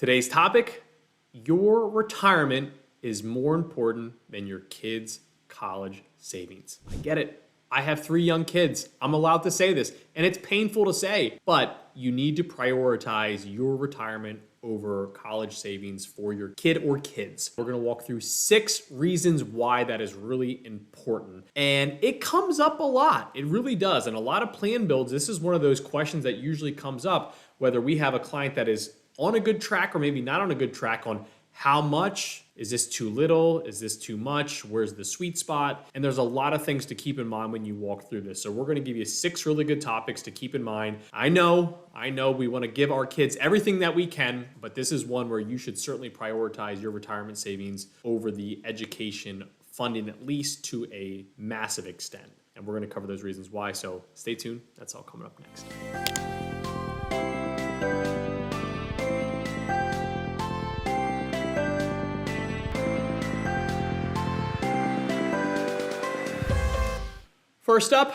Today's topic, your retirement is more important than your kids' college savings. I get it. I have 3 young kids. I'm allowed to say this, and it's painful to say, but you need to prioritize your retirement over college savings for your kid or kids. We're gonna walk through 6 reasons why that is really important. And it comes up a lot. It really does. And a lot of plan builds, this is one of those questions that usually comes up, whether we have a client that is on a good track or maybe not on a good track on how much, is this too little, is this too much, where's the sweet spot? And there's a lot of things to keep in mind when you walk through this. So we're gonna give you 6 really good topics to keep in mind. I know we wanna give our kids everything that we can, but this is one where you should certainly prioritize your retirement savings over the education funding, at least to a massive extent. And we're gonna cover those reasons why, so stay tuned. That's all coming up next. First up,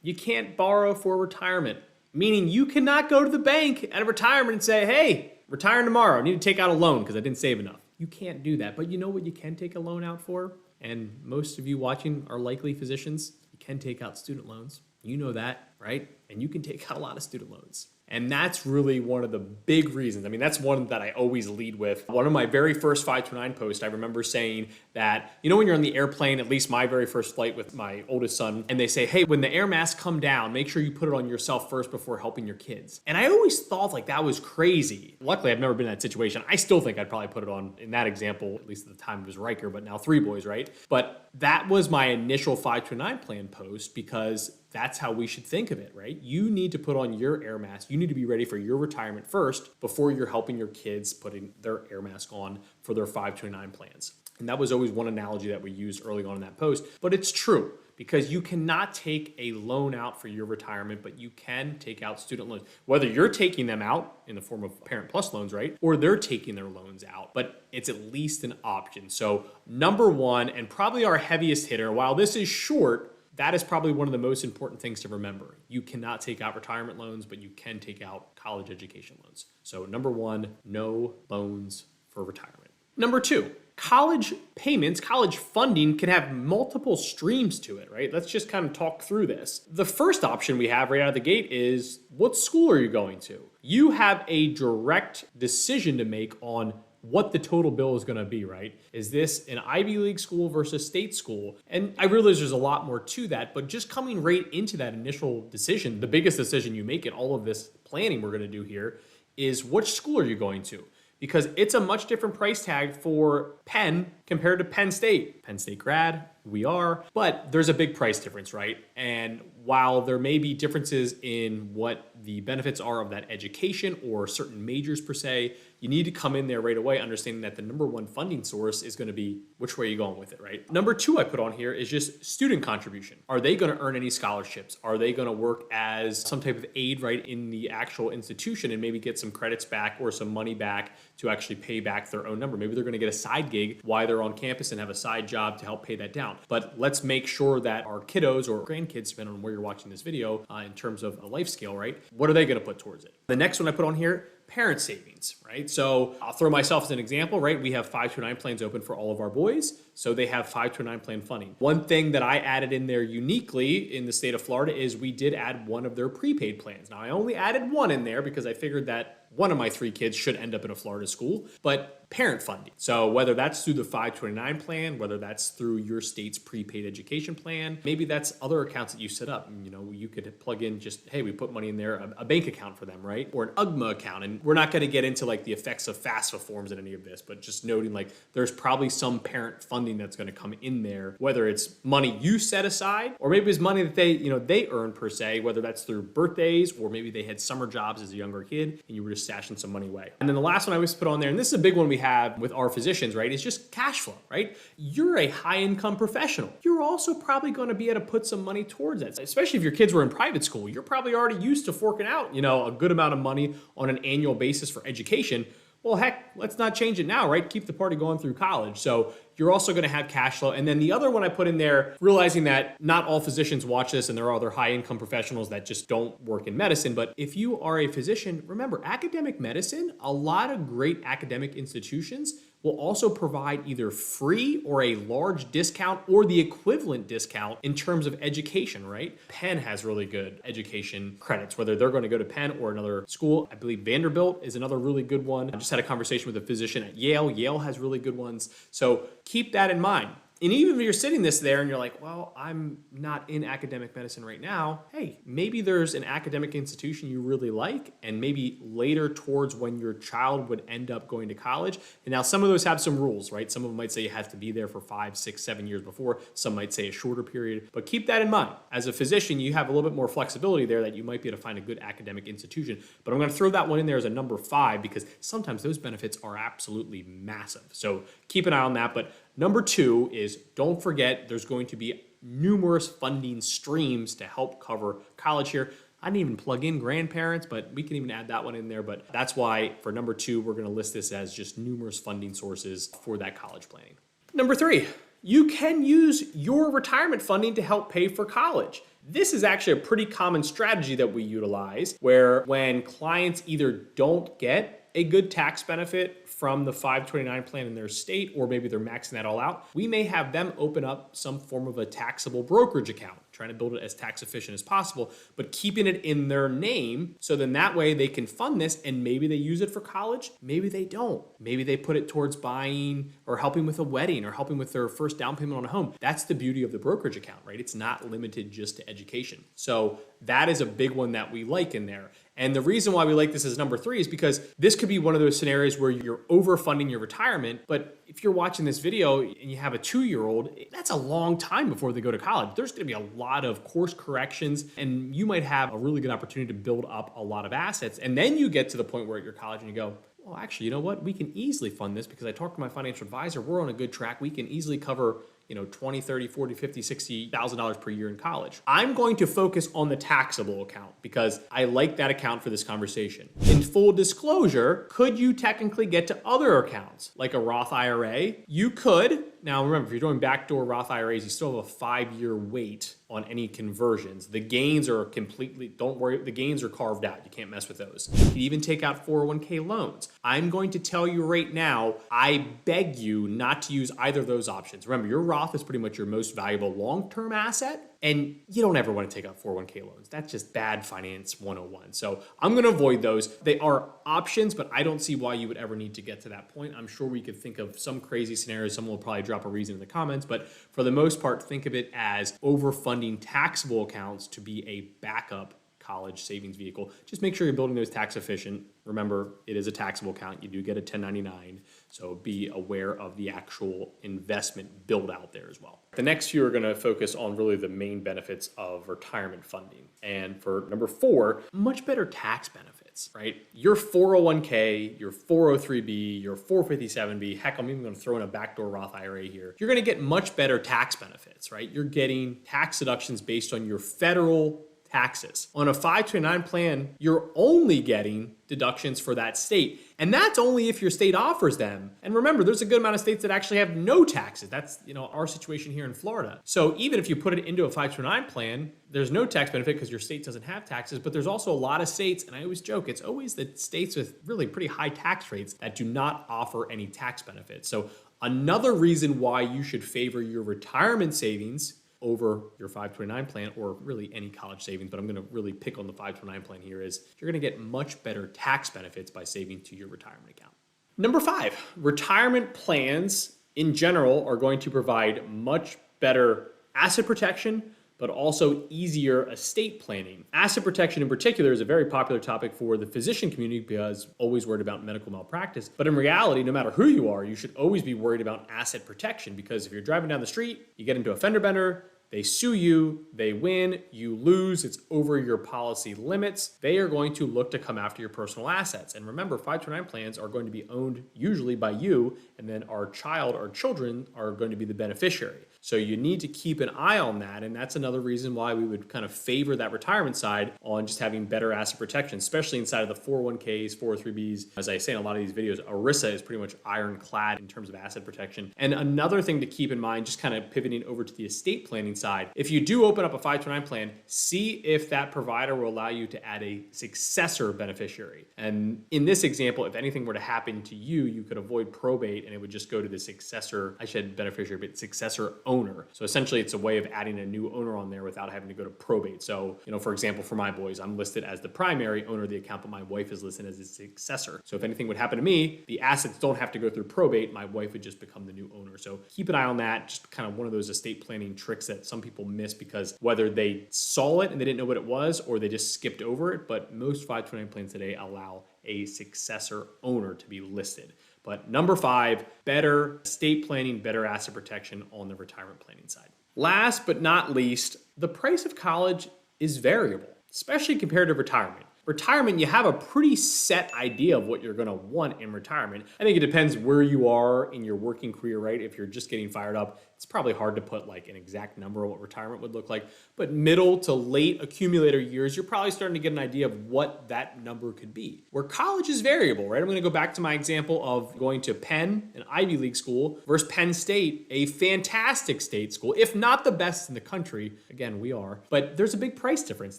you can't borrow for retirement, meaning you cannot go to the bank at a retirement and say, hey, retiring tomorrow, I need to take out a loan because I didn't save enough. You can't do that, but you know what you can take a loan out for? And most of you watching are likely physicians. You can take out student loans. You know that, right? And you can take out a lot of student loans. And that's really one of the big reasons. I mean, that's one that I always lead with. One of my very first 529 posts, I remember saying that, you know, when you're on the airplane, at least my very first flight with my oldest son, and they say, hey, when the air masks come down, make sure you put it on yourself first before helping your kids. And I always thought like that was crazy. Luckily, I've never been in that situation. I still think I'd probably put it on in that example, at least at the time it was Riker, but now 3 boys, right? But that was my initial 529 plan post because that's how we should think of it, right? You need to put on your air mask. You need to be ready for your retirement first before you're helping your kids putting their air mask on for their 529 plans. And that was always one analogy that we used early on in that post. But it's true because you cannot take a loan out for your retirement, but you can take out student loans. Whether you're taking them out in the form of Parent Plus loans, right? Or they're taking their loans out, but it's at least an option. So number 1, and probably our heaviest hitter, while this is short, that is probably one of the most important things to remember. You cannot take out retirement loans, but you can take out college education loans. So number 1, no loans for retirement. Number 2, college payments, college funding can have multiple streams to it, right? Let's just kind of talk through this. The first option we have right out of the gate is, what school are you going to? You have a direct decision to make on what the total bill is going to be, right? Is this an Ivy League school versus state school? And I realize there's a lot more to that, but just coming right into that initial decision, the biggest decision you make in all of this planning we're going to do here is, which school are you going to? Because it's a much different price tag for Penn compared to Penn State. Penn State grad, we are, but there's a big price difference, right? And while there may be differences in what the benefits are of that education or certain majors per se, you need to come in there right away understanding that the number 1 funding source is going to be which way are you going with it, right? Number 2 I put on here is just student contribution. Are they going to earn any scholarships? Are they going to work as some type of aid, right, in the actual institution and maybe get some credits back or some money back to actually pay back their own number? Maybe they're going to get a side gig while they're on campus and have a side job to help pay that down. But let's make sure that our kiddos or grandkids, depending on where you're watching this video, in terms of a life scale, right? What are they going to put towards it? The next one I put on here, parent savings, right? So I'll throw myself as an example, right? We have 529 plans open for all of our boys. So they have 529 plan funding. One thing that I added in there uniquely in the state of Florida is we did add one of their prepaid plans. Now I only added one in there because I figured that one of my 3 kids should end up in a Florida school, but parent funding. So whether that's through the 529 plan, whether that's through your state's prepaid education plan, maybe that's other accounts that you set up. You know, you could plug in just, hey, we put money in there, a bank account for them, right? Or an UGMA account. And we're not going to get into like the effects of FAFSA forms in any of this, but just noting like there's probably some parent funding that's going to come in there, whether it's money you set aside, or maybe it's money that they earn per se, whether that's through birthdays, or maybe they had summer jobs as a younger kid and you were just stashing some money away. And then the last one I always put on there, and this is a big one we have with our physicians, right, is just cash flow, right? You're a high income professional. You're also probably going to be able to put some money towards that, especially if your kids were in private school. You're probably already used to forking out, a good amount of money on an annual basis for education. Well, heck, let's not change it now, right? Keep the party going through college. So you're also going to have cash flow. And then the other one I put in there, realizing that not all physicians watch this and there are other high income professionals that just don't work in medicine. But if you are a physician, remember academic medicine, a lot of great academic institutions will also provide either free or a large discount or the equivalent discount in terms of education, right? Penn has really good education credits, whether they're going to go to Penn or another school. I believe Vanderbilt is another really good one. I just had a conversation with a physician at Yale. Yale has really good ones. So keep that in mind. And even if you're sitting this there and you're like, well, I'm not in academic medicine right now. Hey, maybe there's an academic institution you really like, and maybe later towards when your child would end up going to college. And now some of those have some rules, right? Some of them might say you have to be there for 5, 6, 7 years before. Some might say a shorter period, but keep that in mind. As a physician, you have a little bit more flexibility there that you might be able to find a good academic institution. But I'm going to throw that one in there as a number 5 because sometimes those benefits are absolutely massive. So keep an eye on that. But number 2 is don't forget there's going to be numerous funding streams to help cover college here. I didn't even plug in grandparents, but we can even add that one in there. But that's why for number 2, we're going to list this as just numerous funding sources for that college planning. Number 3, you can use your retirement funding to help pay for college. This is actually a pretty common strategy that we utilize where when clients either don't get a good tax benefit from the 529 plan in their state, or maybe they're maxing that all out, we may have them open up some form of a taxable brokerage account, trying to build it as tax efficient as possible, but keeping it in their name. So then that way they can fund this and maybe they use it for college, maybe they don't. Maybe they put it towards buying or helping with a wedding or helping with their first down payment on a home. That's the beauty of the brokerage account, right? It's not limited just to education. So that is a big one that we like in there. And the reason why we like this as number 3 is because this could be one of those scenarios where you're overfunding your retirement, but if you're watching this video and you have a 2-year-old, that's a long time before they go to college. There's going to be a lot of course corrections, and you might have a really good opportunity to build up a lot of assets. And then you get to the point where at your college and you go, well, actually, you know what? We can easily fund this because I talked to my financial advisor. We're on a good track. We can easily cover $20, $30, $40, $50, $60,000 per year in college. I'm going to focus on the taxable account because I like that account for this conversation. In full disclosure, could you technically get to other accounts like a Roth IRA? You could. Now, remember, if you're doing backdoor Roth IRAs, you still have a 5-year wait on any conversions. The gains are completely, don't worry, the gains are carved out. You can't mess with those. You can even take out 401k loans. I'm going to tell you right now, I beg you not to use either of those options. Remember, your Roth is pretty much your most valuable long-term asset, and you don't ever want to take out 401k loans. That's just bad finance 101. So I'm going to avoid those. They are options, but I don't see why you would ever need to get to that point. I'm sure we could think of some crazy scenarios. Someone will probably drop a reason in the comments, but for the most part, think of it as overfunding taxable accounts to be a backup college savings vehicle. Just make sure you're building those tax efficient. Remember, it is a taxable account. You do get a 1099, so be aware of the actual investment build out there as well. The next few are going to focus on really the main benefits of retirement funding. And for number 4, much better tax benefits, right? Your 401k, your 403b, your 457b, heck, I'm even going to throw in a backdoor Roth IRA here. You're going to get much better tax benefits, right? You're getting tax deductions based on your federal taxes. On a 529 plan, you're only getting deductions for that state. And that's only if your state offers them. And remember, there's a good amount of states that actually have no taxes. That's, our situation here in Florida. So even if you put it into a 529 plan, there's no tax benefit because your state doesn't have taxes, but there's also a lot of states, and I always joke, it's always the states with really pretty high tax rates that do not offer any tax benefits. So another reason why you should favor your retirement savings over your 529 plan, or really any college savings, but I'm going to really pick on the 529 plan here, is you're going to get much better tax benefits by saving to your retirement account. Number 5, retirement plans in general are going to provide much better asset protection, but also easier estate planning. Asset protection in particular is a very popular topic for the physician community because always worried about medical malpractice. But in reality, no matter who you are, you should always be worried about asset protection because if you're driving down the street, you get into a fender bender, They sue you, they win, you lose, it's over your policy limits. They are going to look to come after your personal assets. And remember, 529 plans are going to be owned usually by you, and then our child or children are going to be the beneficiary. So you need to keep an eye on that. And that's another reason why we would kind of favor that retirement side on just having better asset protection, especially inside of the 401ks, 403bs. As I say in a lot of these videos, ERISA is pretty much ironclad in terms of asset protection. And another thing to keep in mind, just kind of pivoting over to the estate planning side, if you do open up a 529 plan, see if that provider will allow you to add a successor beneficiary. And in this example, if anything were to happen to you, you could avoid probate and it would just go to the successor, I said beneficiary, but successor owner. So essentially it's a way of adding a new owner on there without having to go to probate. So, for example, for my boys, I'm listed as the primary owner of the account, but my wife is listed as a successor. So if anything would happen to me, the assets don't have to go through probate. My wife would just become the new owner. So keep an eye on that. Just kind of one of those estate planning tricks that some people miss because whether they saw it and they didn't know what it was or they just skipped over it. But most 529 plans today allow a successor owner to be listed. But number 5, better estate planning, better asset protection on the retirement planning side. Last but not least, the price of college is variable, especially compared to retirement. Retirement, you have a pretty set idea of what you're going to want in retirement. I think it depends where you are in your working career, right? If you're just getting fired up, it's probably hard to put like an exact number of what retirement would look like. But middle to late accumulator years, you're probably starting to get an idea of what that number could be. Where college is variable, right? I'm going to go back to my example of going to Penn, an Ivy League school, versus Penn State, a fantastic state school, if not the best in the country. Again, we are. But there's a big price difference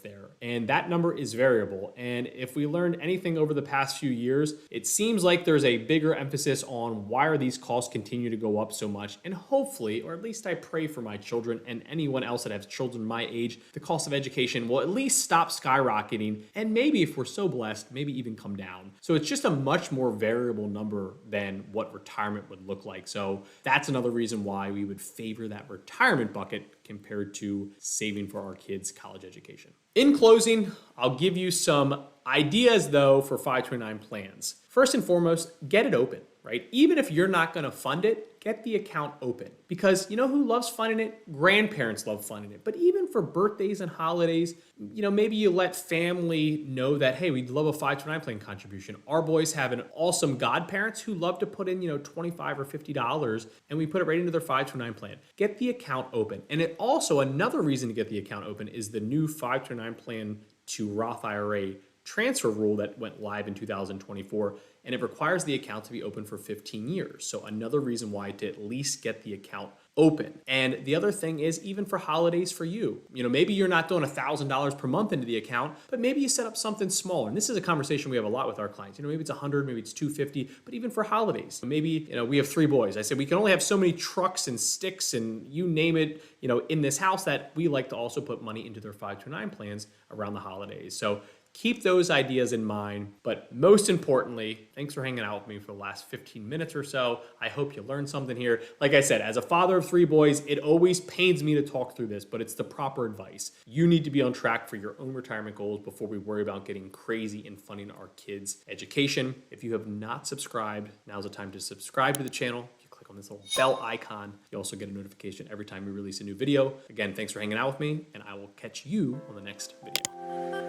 there, and that number is variable. And if we learned anything over the past few years, it seems like there's a bigger emphasis on why are these costs continue to go up so much. And hopefully, or at least I pray for my children and anyone else that has children my age, the cost of education will at least stop skyrocketing. And maybe if we're so blessed, maybe even come down. So it's just a much more variable number than what retirement would look like. So that's another reason why we would favor that retirement bucket compared to saving for our kids' college education. In closing, I'll give you some ideas though for 529 plans. First and foremost, get it open, right? Even if you're not gonna fund it, get the account open. Because you know who loves funding it? Grandparents love funding it. But even for birthdays and holidays, maybe you let family know that, hey, we'd love a 529 plan contribution. Our boys have an awesome godparents who love to put in, $25 or $50, and we put it right into their 529 plan. Get the account open. And it also, another reason to get the account open is the new 529 plan to Roth IRA transfer rule that went live in 2024, and it requires the account to be open for 15 years. So another reason why to at least get the account open. And the other thing is even for holidays for you, maybe you're not doing $1,000 per month into the account, but maybe you set up something smaller. And this is a conversation we have a lot with our clients. Maybe it's 100, maybe it's 250, but even for holidays, maybe, we have 3 boys. I said, we can only have so many trucks and sticks and you name it, in this house that we like to also put money into their 529 plans around the holidays. So keep those ideas in mind, but most importantly, thanks for hanging out with me for the last 15 minutes or so. I hope you learned something here. Like I said, as a father of 3 boys, it always pains me to talk through this, but it's the proper advice. You need to be on track for your own retirement goals before we worry about getting crazy and funding our kids' education. If you have not subscribed, now's the time to subscribe to the channel. Click on this little bell icon. You also get a notification every time we release a new video. Again, thanks for hanging out with me, and I will catch you on the next video.